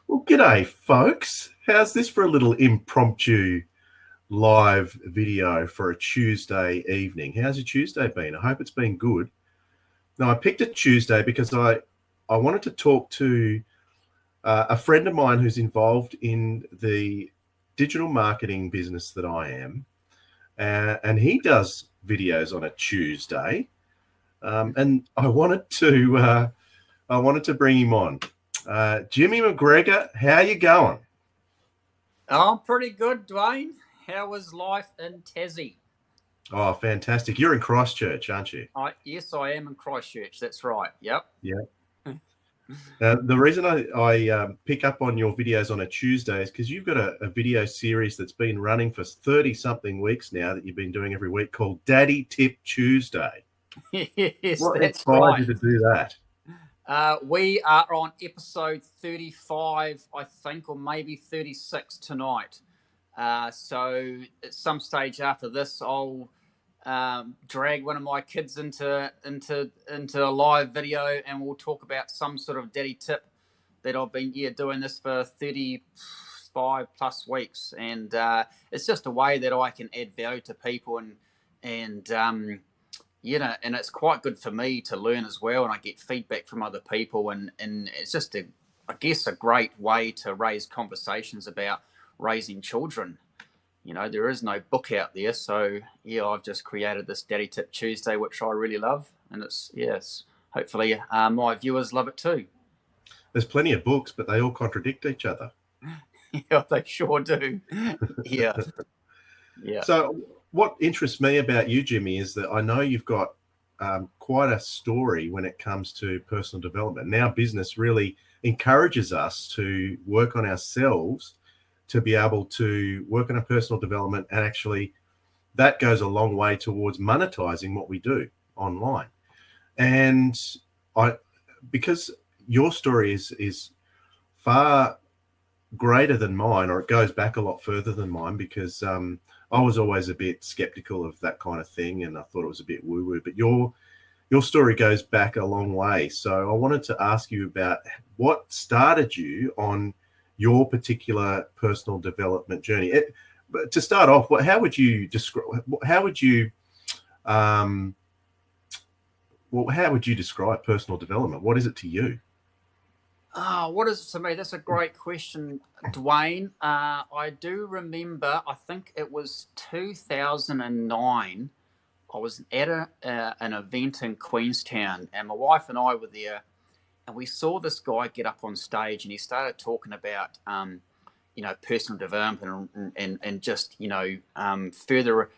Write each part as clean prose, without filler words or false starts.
Well, g'day, folks. How's this for a little impromptu live video for a Tuesday evening? How's your Tuesday been? I hope it's been good. Now, I picked a Tuesday because I wanted to talk to a friend of mine who's involved in the digital marketing business that I am, and he does videos on a Tuesday, and I wanted to bring him on. Jimmy McGregor, how you going? Oh, I'm pretty good, Dwayne. How was life in Tassie? Oh, fantastic. You're in Christchurch, aren't you? Yes, I am in Christchurch. That's right. Yep. Yeah. The reason I pick up on your videos on a Tuesday is because you've got a video series that's been running for 30-something weeks now that you've been doing every week called Daddy Tip Tuesday. Yes, What that's inspired right. you to do that? We are on episode 35, I think, or maybe 36 tonight. So at some stage after this, I'll drag one of my kids into a live video, and we'll talk about some sort of daddy tip that I've been doing this for 35 plus weeks, and it's just a way that I can add value to people, and and it's quite good for me to learn as well, and I get feedback from other people, and it's just I guess a great way to raise conversations about raising children. There is no book out there, so I've just created this Daddy Tip Tuesday, which I really love, and it's hopefully my viewers love it too. There's plenty of books, but they all contradict each other. Yeah, they sure do. Yeah. So what interests me about you, Jimmy, is that I know you've got quite a story when it comes to personal development. Now, business really encourages us to work on ourselves to be able to work on our personal development, and actually that goes a long way towards monetizing what we do online. And because your story is far greater than mine, or it goes back a lot further than mine, because I was always a bit skeptical of that kind of thing, and I thought it was a bit woo-woo. But your story goes back a long way. So I wanted to ask you about what started you on your particular personal development journey. But to start off, how would you describe? How would you describe personal development? What is it to you? What is it to me? That's a great question, Dwayne. I do remember, I think it was 2009. I was at an event in Queenstown, and my wife and I were there, and we saw this guy get up on stage, and he started talking about, personal development, and just, further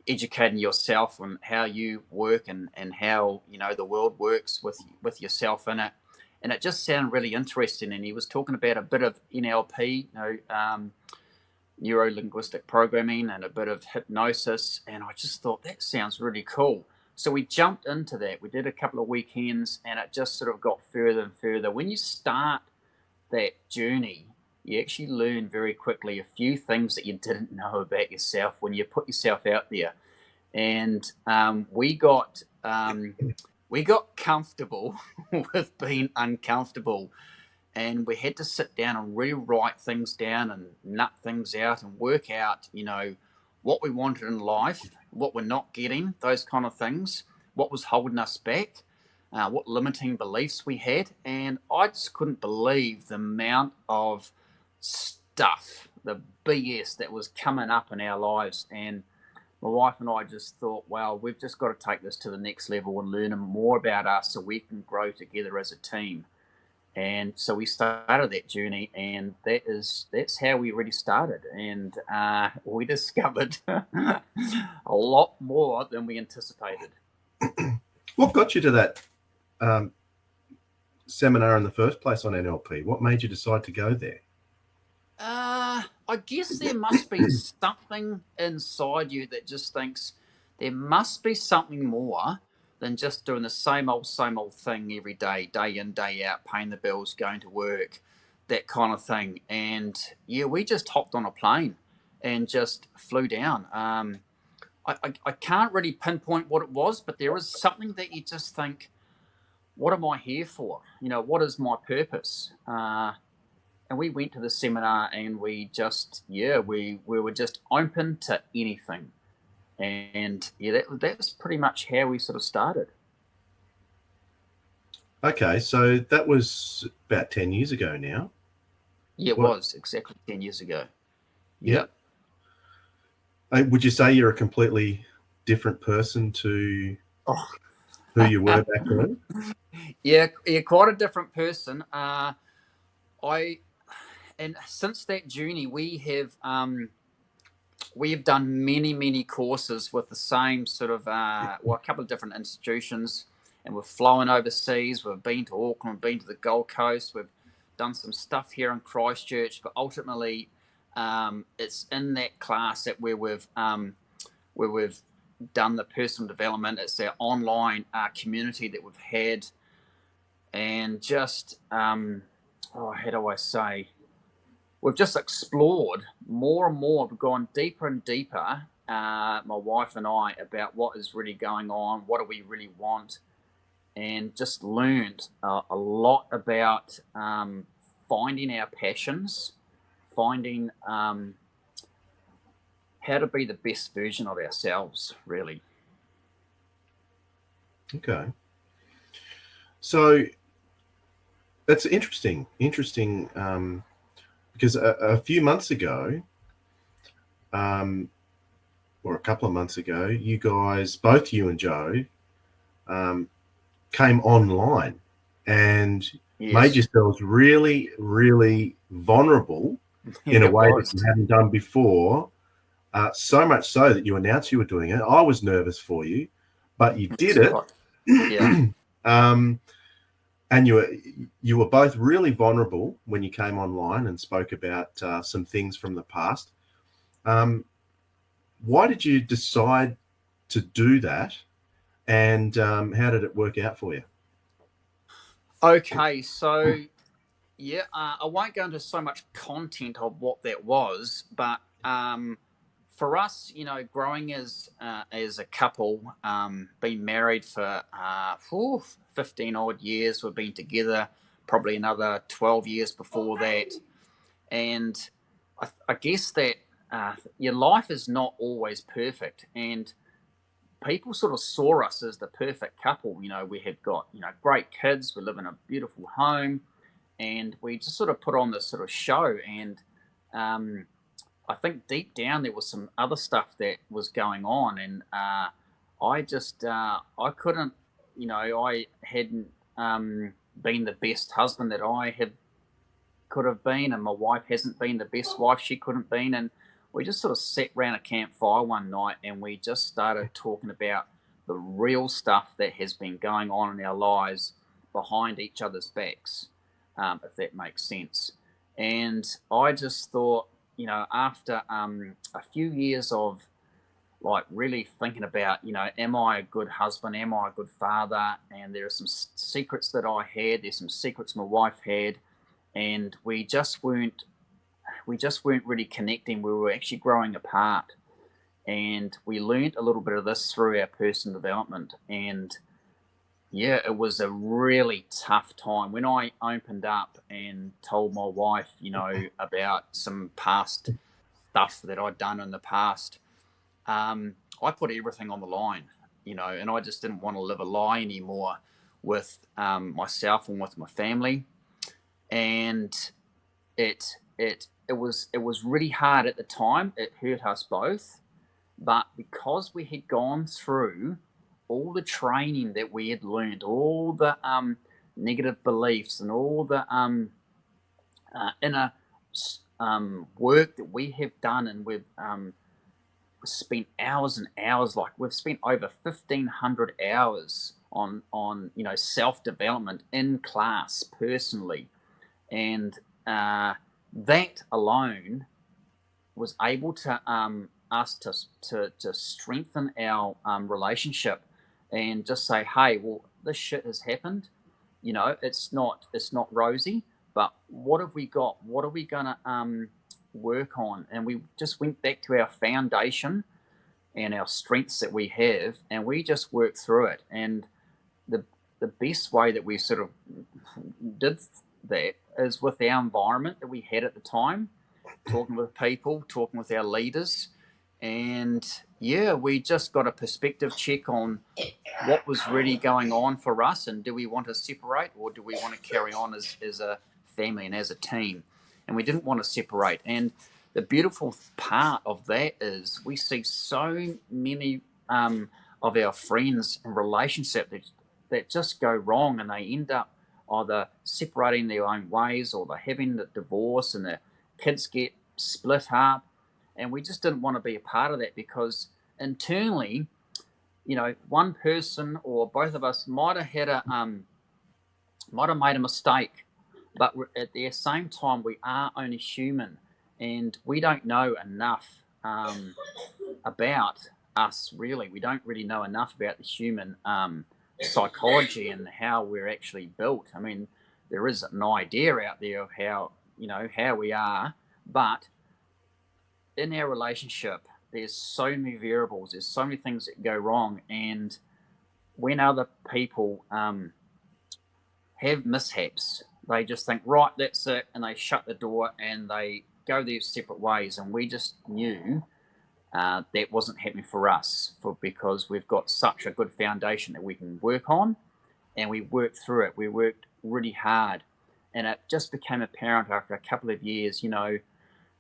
educating yourself on how you work, and how, the world works with yourself in it. And it just sounded really interesting. And he was talking about a bit of NLP, neuro linguistic programming, and a bit of hypnosis. And I just thought that sounds really cool. So we jumped into that. We did a couple of weekends, and it just sort of got further and further. When you start that journey, you actually learn very quickly a few things that you didn't know about yourself when you put yourself out there. And we got comfortable with being uncomfortable, and we had to sit down and really write things down and nut things out and work out, what we wanted in life, what we're not getting, those kind of things, what was holding us back, what limiting beliefs we had. And I just couldn't believe the amount of stuff, the BS that was coming up in our lives. And my wife and I just thought, well, we've just got to take this to the next level and learn more about us so we can grow together as a team. And so we started that journey, and that's how we really started. And we discovered a lot more than we anticipated. What got you to that seminar in the first place on NLP? What made you decide to go there? I guess there must be something inside you that just thinks there must be something more than just doing the same old thing every day in, day out, paying the bills, going to work, that kind of thing. And we just hopped on a plane and just flew down. I can't really pinpoint what it was, but there is something that you just think, what am I here for? What is my purpose? and we went to the seminar, and we just, we were just open to anything. And that was pretty much how we sort of started. Okay, so that was about 10 years ago now. Yeah, it was exactly 10 years ago. Yeah. Would you say you're a completely different person to who you were back then? Yeah, quite a different person. And since that journey, we have done many courses with the same sort of a couple of different institutions, and we've flown overseas. We've been to Auckland, we've been to the Gold Coast, we've done some stuff here in Christchurch, but ultimately it's in that class that where we've done the personal development. It's our online community that we've had, and just how do I say, we've just explored more and more. We've gone deeper and deeper, my wife and I, about what is really going on, what do we really want, and just learned a lot about finding our passions, finding how to be the best version of ourselves, really. Okay. So that's interesting. Because a few months ago, or a couple of months ago, you guys, both you and Joe, came online and made yourselves really, really vulnerable in a way that you hadn't done before. So much so that you announced you were doing it. I was nervous for you, but you did it. Yeah. And you were both really vulnerable when you came online and spoke about some things from the past. Why did you decide to do that, and how did it work out for you? Okay, so I won't go into so much content of what that was, but for us, growing as a couple, been married for 15 odd years. We've been together probably another 12 years before that. And I guess that your life is not always perfect. And people sort of saw us as the perfect couple. We have got, great kids. We live in a beautiful home. And we just sort of put on this sort of show. And I think deep down there was some other stuff that was going on, and I just I couldn't, I hadn't been the best husband that I could have been, and my wife hasn't been the best wife she could have been, and we just sort of sat around a campfire one night, and we just started talking about the real stuff that has been going on in our lives behind each other's backs, if that makes sense. And I just thought, after a few years of like really thinking about, am I a good husband? Am I a good father? And there are some secrets that I had. There's some secrets my wife had, and we just weren't really connecting. We were actually growing apart, and we learned a little bit of this through our personal development. And it was a really tough time when I opened up and told my wife, about some past stuff that I'd done in the past. I put everything on the line, and I just didn't want to live a lie anymore with myself and with my family. And it was really hard at the time. It hurt us both, but because we had gone through all the training that we had learned, all the negative beliefs, and all the inner work that we have done, and we've spent hours and hours, like we've spent over 1,500 hours on self development in class personally, and that alone was able to us to strengthen our relationship, and just say, hey, well, this shit has happened. It's not rosy, but what have we got? What are we gonna work on? And we just went back to our foundation and our strengths that we have, and we just worked through it. And the best way that we sort of did that is with our environment that we had at the time, talking with people, talking with our leaders. And yeah, we just got a perspective check on what was really going on for us, and do we want to separate, or do we want to carry on as a family and as a team? And we didn't want to separate. And the beautiful part of that is we see so many of our friends and relationships that just go wrong, and they end up either separating their own ways, or they're having the divorce and the kids get split up. And we just didn't want to be a part of that, because internally, one person or both of us might have made a mistake, but at the same time, we are only human, and we don't know enough about us. Really, we don't really know enough about the human psychology and how we're actually built. I mean, there is an idea out there of how we are, but in our relationship, there's so many variables. There's so many things that go wrong, and when other people have mishaps, they just think, right, that's it, and they shut the door and they go their separate ways. And we just knew that wasn't happening for us, because we've got such a good foundation that we can work on, and we worked through it. We worked really hard, and it just became apparent after a couple of years.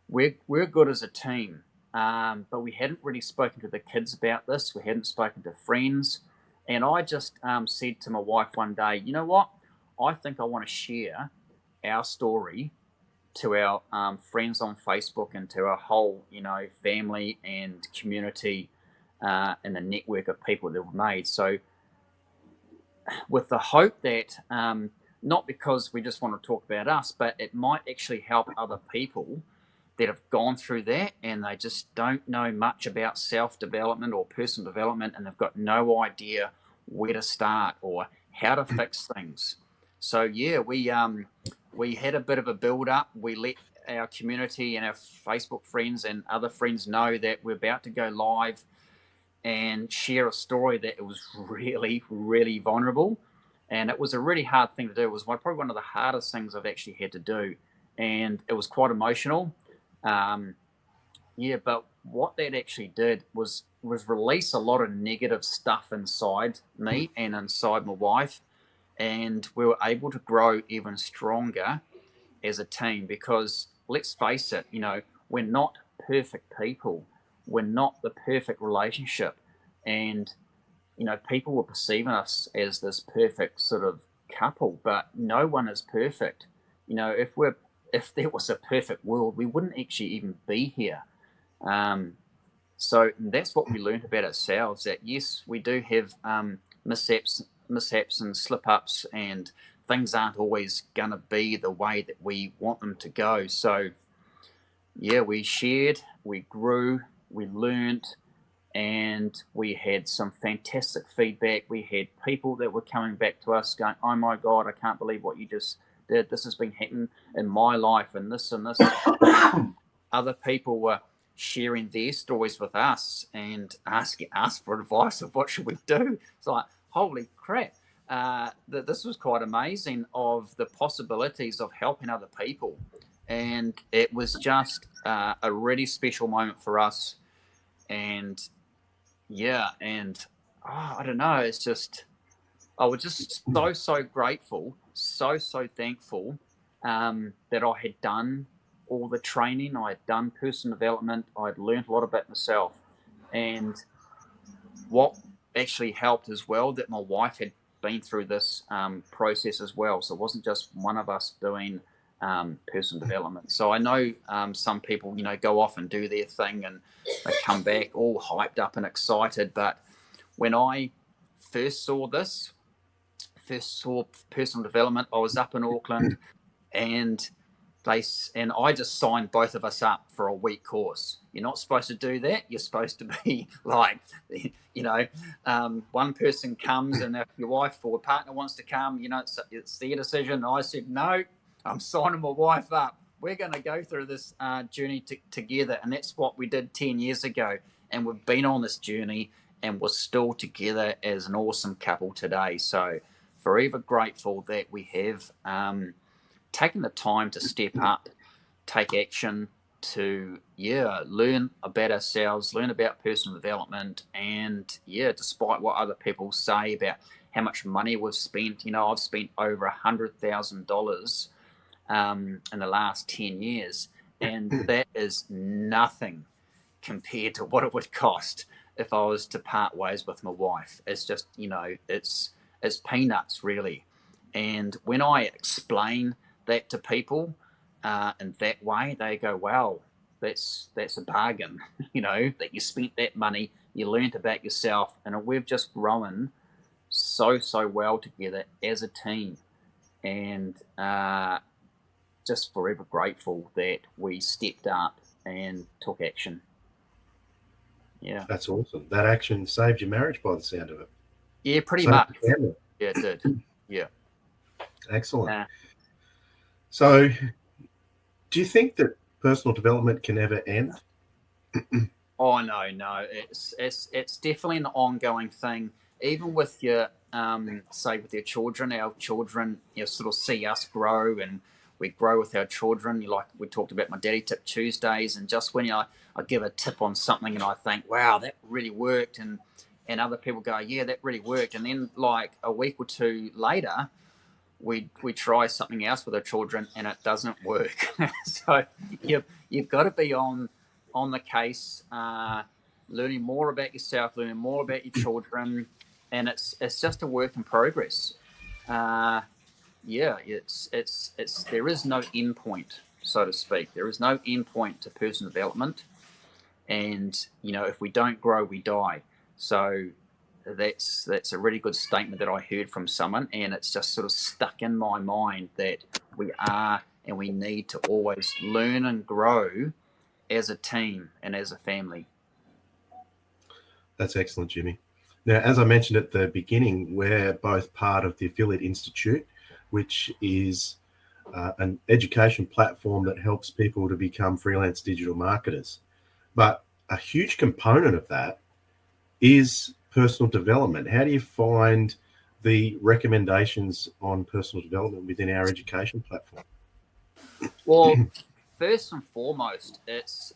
We're good as a team, but we hadn't really spoken to the kids about this. We hadn't spoken to friends. And I just said to my wife one day, you know what? I think I want to share our story to our friends on Facebook and to our whole, family and community and the network of people that we've made. So with the hope that, not because we just want to talk about us, but it might actually help other people that have gone through that, and they just don't know much about self-development or personal development, and they've got no idea where to start or how to fix things. So yeah, we had a bit of a build-up. We let our community and our Facebook friends and other friends know that we're about to go live and share a story that it was really, really vulnerable. And it was a really hard thing to do. It was probably one of the hardest things I've actually had to do. And it was quite emotional. But what that actually did was release a lot of negative stuff inside me and inside my wife. And we were able to grow even stronger as a team, because let's face it, we're not perfect people. We're not the perfect relationship. And, people were perceiving us as this perfect sort of couple, but no one is perfect. If there was a perfect world, we wouldn't actually even be here. So that's what we learned about ourselves, that yes, we do have mishaps and slip-ups, and things aren't always going to be the way that we want them to go. So yeah, we shared, we grew, we learned, and we had some fantastic feedback. We had people that were coming back to us going, oh my God, I can't believe what you just did. This has been happening in my life, and this and this. Other people were sharing their stories with us and asking us for advice of what should we do. It's like, holy crap. This was quite amazing, of the possibilities of helping other people. And it was just a really special moment for us. And yeah, and I don't know, it's just, I was just so grateful, so thankful that I had done all the training, I had done personal development, I'd learned a lot about myself. And what actually helped as well, that my wife had been through this process as well. So it wasn't just one of us doing personal development. So I know some people, go off and do their thing and they come back all hyped up and excited. But when I first saw personal development, I was up in Auckland, and I just signed both of us up for a week course. You're not supposed to do that. You're supposed to be like, one person comes, and if your wife or partner wants to come, it's their decision. And I said, no, I'm signing my wife up. We're going to go through this journey together. And that's what we did 10 years ago. And we've been on this journey, and we're still together as an awesome couple today. So forever grateful that we have taking the time to step up, take action, to learn about ourselves, learn about personal development, and despite what other people say about how much money we've spent, I've spent over $100,000 in the last 10 years, and that is nothing compared to what it would cost if I was to part ways with my wife. It's just, it's peanuts really. And when I explain that to people in that way, they go, wow, that's a bargain, that you spent that money, you learned about yourself, and we've just grown so well together as a team. And just forever grateful that we stepped up and took action. Yeah. That's awesome. That action saved your marriage by the sound of it. Yeah, pretty Saved much. your family. Yeah, it did. Yeah. Excellent. So, do you think that personal development can ever end? Oh no. It's definitely an ongoing thing. Even with your say with your children, our children, sort of see us grow, and we grow with our children. Like we talked about my Daddy Tip Tuesdays, and just when I give a tip on something and I think, wow, that really worked, and other people go, yeah, that really worked, and then like a week or two later, we try something else with our children and it doesn't work. So you've got to be on the case, learning more about yourself, learning more about your children, and it's just a work in progress. It's there is no end point, so to speak. There is no end point to personal development, and if we don't grow, we die. So that's a really good statement that I heard from someone, and it's just sort of stuck in my mind that we are and we need to always learn and grow as a team and as a family. That's excellent, Jimmy. Now, as I mentioned at the beginning, we're both part of the Affiliate Institute, which is an education platform that helps people to become freelance digital marketers. But a huge component of that is personal development. How do you find the recommendations on personal development within our education platform? Well, first and foremost, it's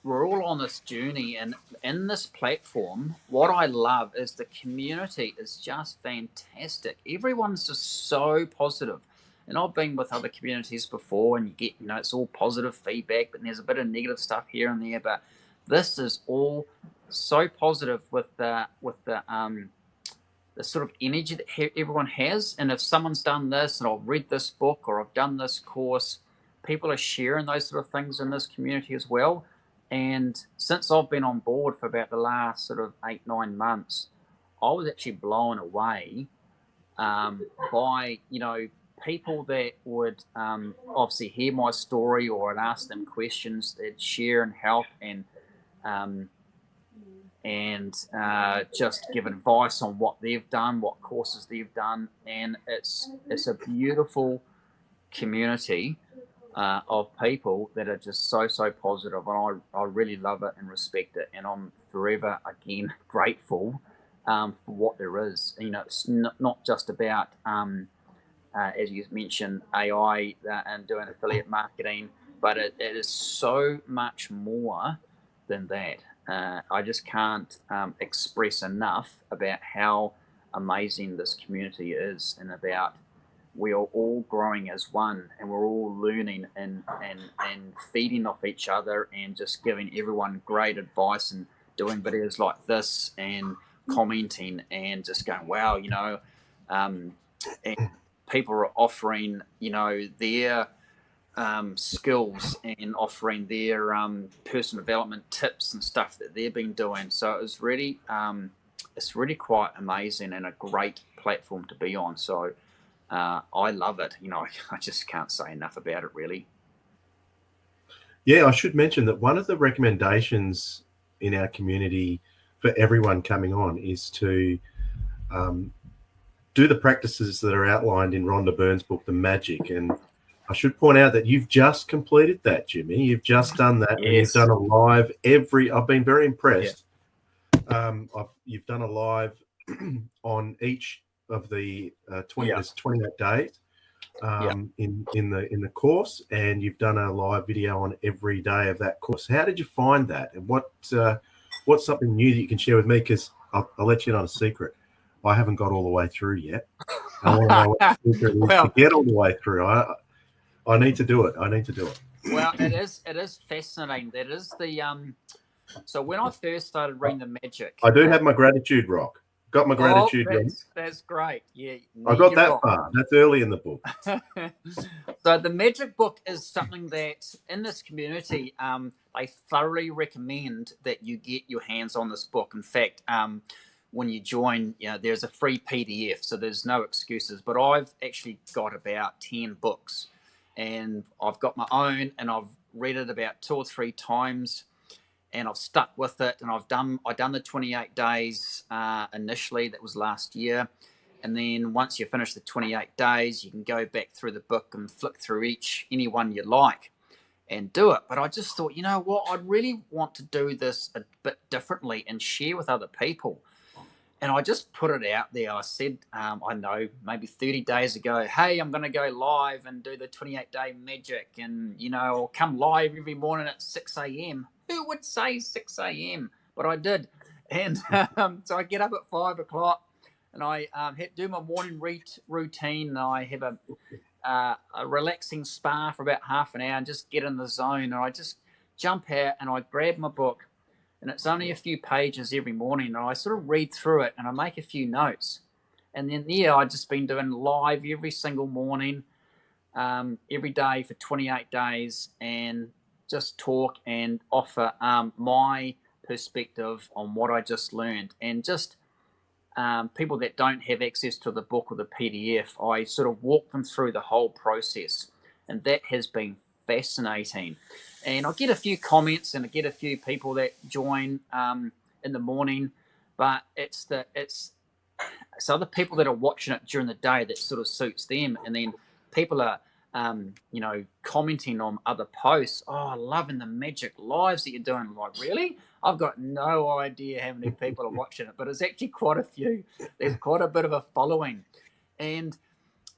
we're all on this journey, and in this platform, what I love is the community is just fantastic. Everyone's just so positive. And I've been with other communities before, and you get, it's all positive feedback, but there's a bit of negative stuff here and there. But this is all so positive with the sort of energy that everyone has. And if someone's done this, and I've read this book, or I've done this course, people are sharing those sort of things in this community as well. And since I've been on board for about the last sort of 8-9 months, I was actually blown away by people that would obviously hear my story, or I'd ask them questions, they'd share and help, and just give advice on what they've done, what courses they've done, and it's a beautiful community of people that are just so positive, and I really love it and respect it, and I'm forever again grateful for what there is. It's not just about as you mentioned, AI and doing affiliate marketing, but it is so much more than that. I just can't express enough about how amazing this community is, and about we are all growing as one, and we're all learning and feeding off each other, and just giving everyone great advice, and doing videos like this, and commenting, and just going, wow, and people are offering, their skills, and offering their personal development tips and stuff that they've been doing. So it's really quite amazing, and a great platform to be on. So I love it. I just can't say enough about it, really. Yeah, I should mention that one of the recommendations in our community for everyone coming on is to do the practices that are outlined in Rhonda Byrne's book, The Magic. And I should point out that you've just completed that, Jimmy. You've just done that. Yes. And you've done a live I've been very impressed. Yeah. You've done a live on each of the 28 days. Yeah. in the course, and you've done a live video on every day of that course. How did you find that, and what's something new that you can share with me? Because I'll let you in on a secret. I haven't got all the way through yet. I want to know what the secret is to get all the way through. I need to do it. I need to do it. Well, it is fascinating. That is the So when I first started reading the Magic, I do have my gratitude rock. Got my gratitude rock. That's great. Yeah, I got that far. That's early in the book. So the Magic book is something that in this community, they thoroughly recommend that you get your hands on this book. In fact, when you join, there's a free PDF, so there's no excuses. But I've actually got about 10 books, and I've got my own, and I've read it about 2 or 3 times. And I've stuck with it, and I've done the 28 days initially. That was last year, and then once you finish the 28 days, you can go back through the book and flick through any one you like, and do it. But I just thought, you know what, I'd really want to do this a bit differently and share with other people. And I just put it out there. I said, I know, maybe 30 days ago, hey, I'm going to go live and do the 28-day magic. And, I'll come live every morning at 6 a.m. Who would say 6 a.m.? But I did. And so I get up at 5 o'clock and I do my morning routine. And I have a relaxing spa for about half an hour and just get in the zone. And I just jump out and I grab my book. And it's only a few pages every morning, and I sort of read through it and I make a few notes. And then, I've just been doing live every single morning, every day for 28 days, and just talk and offer my perspective on what I just learned. And just people that don't have access to the book or the PDF, I sort of walk them through the whole process. And that has been fascinating. And I get a few comments and I get a few people that join in the morning, but it's other people that are watching it during the day that sort of suits them. And then people are, commenting on other posts. Oh, loving the magic lives that you're doing. Like, really? I've got no idea how many people are watching it, but it's actually quite a few. There's quite a bit of a following. And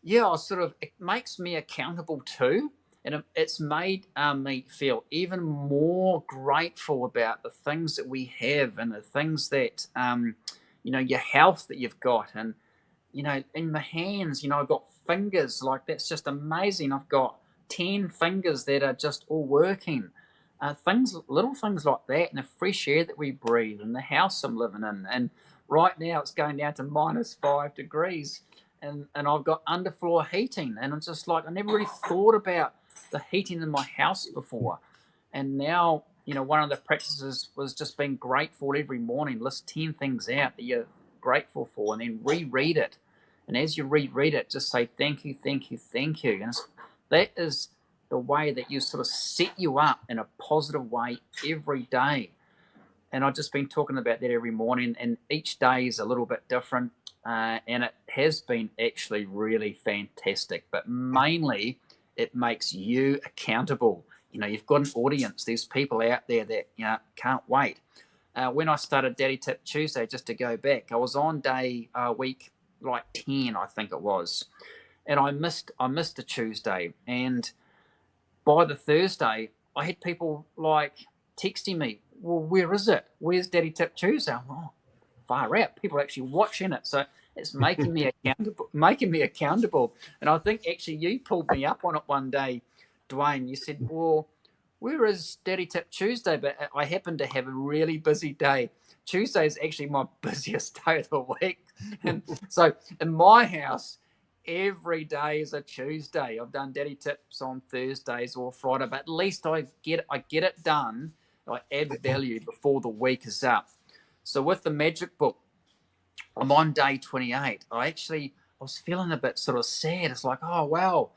it makes me accountable too. And it's made me feel even more grateful about the things that we have and the things that, your health that you've got. And, in my hands, I've got fingers, like that's just amazing. I've got 10 fingers that are just all working. Little things like that, and the fresh air that we breathe, and the house I'm living in. And right now it's going down to -5 degrees. And I've got underfloor heating. And it's just like, I never really thought about the heating in my house before. And now, one of the practices was just being grateful every morning. List 10 things out that you're grateful for, and then reread it. And as you reread it, just say thank you, thank you, thank you. And that is the way that you sort of set you up in a positive way every day. And I've just been talking about that every morning, and each day is a little bit different. And it has been actually really fantastic. But mainly, it makes you accountable. You've got an audience. There's people out there that can't wait. When I started Daddy Tip Tuesday, just to go back, I was on week like 10, I think it was, and I missed a Tuesday. And by the Thursday, I had people like texting me, well, where is it? Where's Daddy Tip Tuesday? I'm like, oh, far out. People are actually watching it. So it's making me accountable. And I think actually you pulled me up on it one day, Dwayne. You said, well, where is Daddy Tip Tuesday? But I happened to have a really busy day. Tuesday is actually my busiest day of the week. And so in my house, every day is a Tuesday. I've done Daddy Tips on Thursdays or Friday, but at least I get it done. I add value before the week is up. So with the Magic Book, I'm on day 28. I was feeling a bit sort of sad. It's like, oh, wow,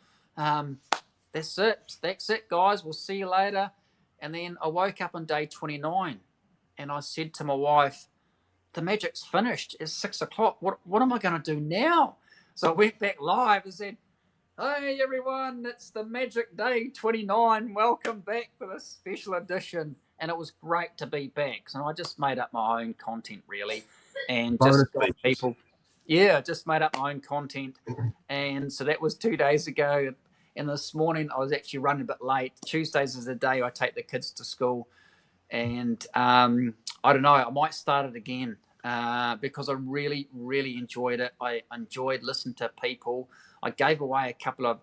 that's it, guys. We'll see you later. And then I woke up on day 29 and I said to my wife, the magic's finished. It's 6 o'clock. What am I going to do now? So I went back live and said, hey, everyone, it's the Magic Day 29. Welcome back for this special edition. And it was great to be back. So I just made up my own content, really, and just got people. Yeah, just made up my own content. And so that was 2 days ago. And this morning I was actually running a bit late. Tuesdays is the day I take the kids to school. And I don't know, I might start it again because I really, really enjoyed it. I enjoyed listening to people. I gave away a couple of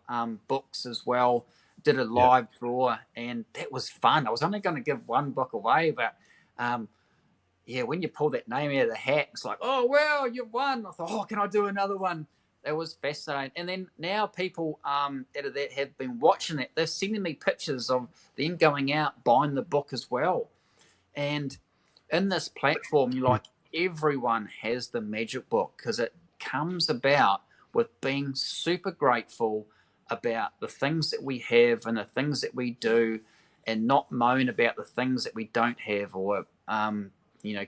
books as well, did a live draw, and that was fun. I was only going to give one book away, but when you pull that name out of the hat, it's like, oh, well, you've won. I thought, oh, can I do another one? That was fascinating. And then now people that have been watching it, they're sending me pictures of them going out, buying the book as well. And in this platform, everyone has the magic book because it comes about with being super grateful about the things that we have and the things that we do, and not moan about the things that we don't have or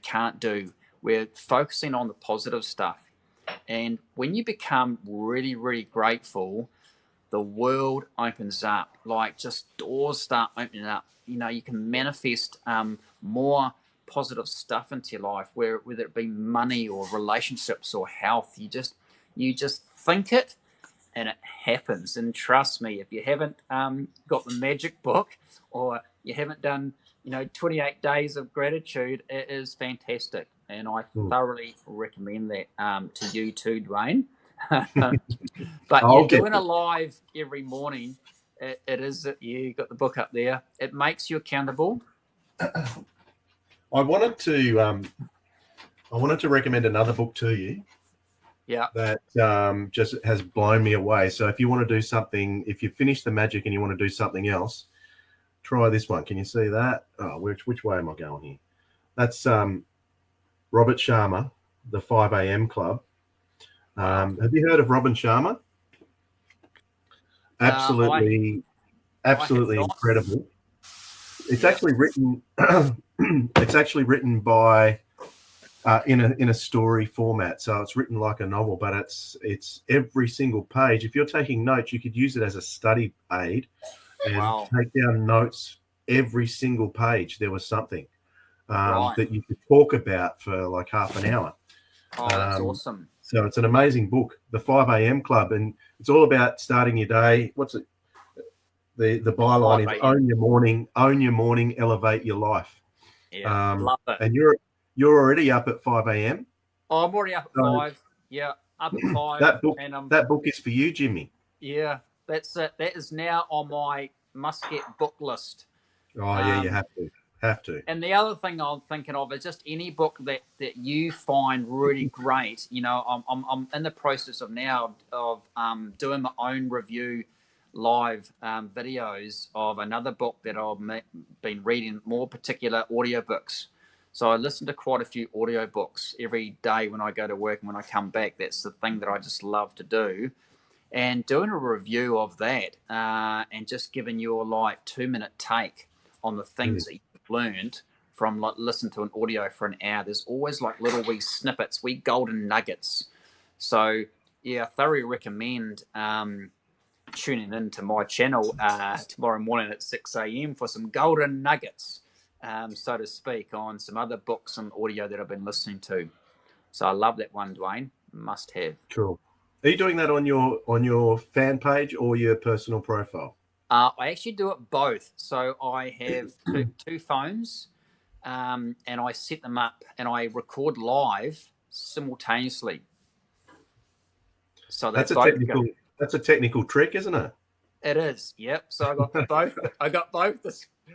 can't do. We're focusing on the positive stuff. And when you become really, really grateful, the world opens up, like just doors start opening up. You can manifest more positive stuff into your life, whether it be money or relationships or health. You just think it and it happens. And trust me, if you haven't got the magic book or you haven't done 28 days of gratitude, it is fantastic. And I thoroughly recommend that to you too, Dwayne. But you're doing a live every morning. It is, you got the book up there. It makes you accountable. I wanted to recommend another book to you. Yeah. That just has blown me away. So if you want to do something, if you finish the magic and you want to do something else, try this one. Can you see that? Oh, which way am I going here? That's Robert Sharma, the 5 a.m. Club. Have you heard of Robin Sharma? Absolutely incredible. It's actually written. It's actually written by in a story format, so it's written like a novel, but it's every single page. If you're taking notes, you could use it as a study aid and take down notes. Every single page, there was something that you could talk about for like half an hour. Oh, that's awesome. So it's an amazing book, The 5 a.m. Club, and it's all about starting your day. What's it? The byline is own your morning, elevate your life. Yeah, love it. And you're already up at 5 a.m. Oh, I'm already up at 5. Yeah, up at 5. That book is for you, Jimmy. Yeah, that's it. That is now on my must-get book list. Oh, yeah, you have to. And the other thing I'm thinking of is just any book that you find really great. I'm in the process of doing my own review live videos of another book that I've been reading, more particular audiobooks. So I listen to quite a few audiobooks every day when I go to work and when I come back. That's the thing that I just love to do. And doing a review of that and just giving your 2-minute take on the things that you've learned from listening to an audio for an hour. There's always little wee snippets, wee golden nuggets. So yeah, I thoroughly recommend tuning into my channel tomorrow morning at 6 a.m. for some golden nuggets, so to speak, on some other books and audio that I've been listening to. So I love that one, Dwayne. Must have. Cool. Are you doing that on your fan page or your personal profile? I actually do it both. So I have two phones, and I set them up and I record live simultaneously. So that's a technical trick, isn't it? It is. Yep. So I got both. I got both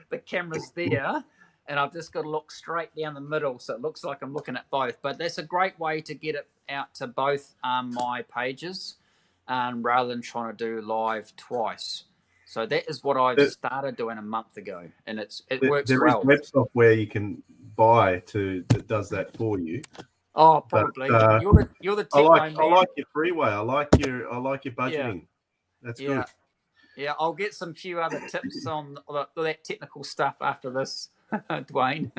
the cameras there, and I've just got to look straight down the middle, so it looks like I'm looking at both. But that's a great way to get it out to both my pages, rather than trying to do live twice. So that is what I started doing a month ago, and it works well. There is web software you can buy that does that for you. Oh, probably. But, you're the tech man. I like your freeway. I like your budgeting. Yeah. That's good. Yeah, I'll get some few other tips on that technical stuff after this, Dwayne.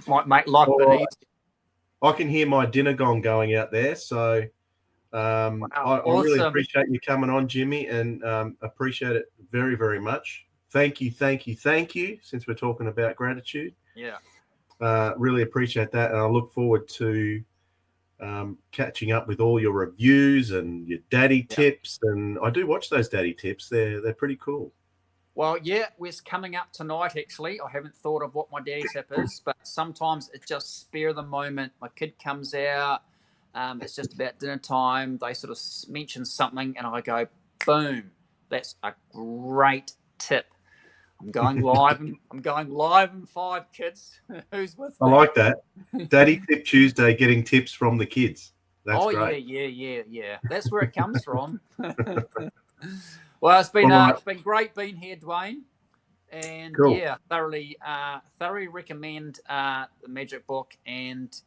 Might make life a bit easier. I can hear my dinner gong going out there, so wow, I really appreciate you coming on, Jimmy, and appreciate it very, very much. Thank you. Since we're talking about gratitude, yeah, really appreciate that, and I look forward to catching up with all your reviews and your daddy tips. And I do watch those daddy tips. They're pretty cool. Well, yeah, we're coming up tonight, actually. I haven't thought of what my daddy tip is, but sometimes it's just spare the moment. My kid comes out. It's just about dinner time. They sort of mention something, and I go, boom, that's a great tip. I'm going live. I'm going live in 5, kids. Who's with me? I like that. Daddy Tip Tuesday, getting tips from the kids. That's great. Yeah. That's where it comes from. Well, it's been great being here, Dwayne. And cool. thoroughly recommend the Magic Book, and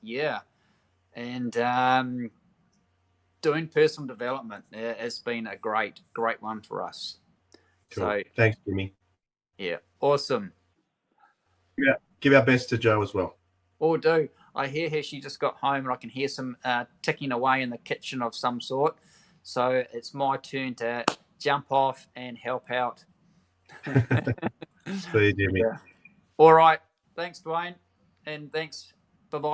doing personal development has been a great one for us. Cool. So thanks, Jimmy. Yeah, awesome. Yeah, give our best to Jo as well. Or do. I hear her. She just got home, and I can hear some ticking away in the kitchen of some sort. So it's my turn to jump off and help out. See you, Jimmy. Yeah. All right. Thanks, Dwayne. And thanks. Bye-bye.